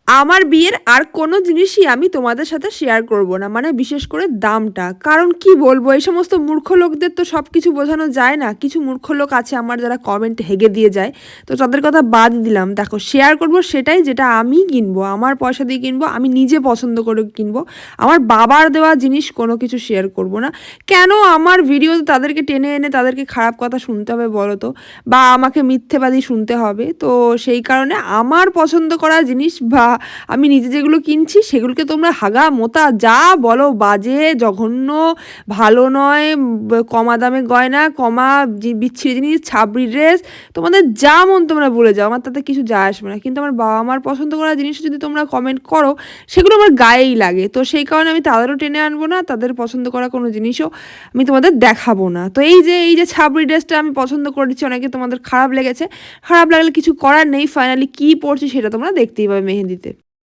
আমার বিয়ের আর কোনো জিনিসই আমি তোমাদের সাথে শেয়ার করব না, মানে বিশেষ করে দামটা। কারণ কি বলবো, এই সমস্ত মূর্খ লোকদের তো সব কিছু বোঝানো যায় না। কিছু মূর্খ লোক আছে আমার, যারা কমেন্ট হেগে দিয়ে যায়, তো তাদের কথা বাদ দিলাম। দেখো, শেয়ার করব সেটাই যেটা আমি কিনবো, আমার পয়সা দিয়ে কিনবো, আমি নিজে পছন্দ করে কিনবো। আমার বাবার দেওয়া জিনিস কোনো কিছু শেয়ার করব না। কেন আমার ভিডিওতে তাদেরকে টেনে এনে তাদেরকে খারাপ কথা শুনতে হবে বলো তো, বা আমাকে মিথ্যেবাদী শুনতে হবে? তো সেই কারণে আমার পছন্দ করা জিনিস বা আমি নিজে যেগুলো কিনছি সেগুলোকে তোমরা হাগা মোতা যা বলো, বাজে, জঘন্য, ভালো নয়, কমা দামে গয়না, কমা বিচ্ছিরি জিনিস, ছাবড়ি ড্রেস, তোমাদের যা মন তোমরা বলে যাও, আমার তাতে কিছু যায় আসবে না। কিন্তু আমার বাবা মার পছন্দ করা জিনিস যদি তোমরা কমেন্ট করো, সেগুলো আমার গায়েই লাগে। তো সেই কারণে আমি তাদেরও টেনে আনবো না, তাদের পছন্দ করা কোনো জিনিসও আমি তোমাদের দেখাবো না। তো এই যে ছাবড়ি ড্রেসটা আমি পছন্দ করেছি, অনেকে তোমাদের খারাপ লেগেছে। খারাপ লাগলে কিছু করার নেই, ফাইনালি কী পড়ছি সেটা তোমরা দেখতেই পাবে মেহেন্দিতে।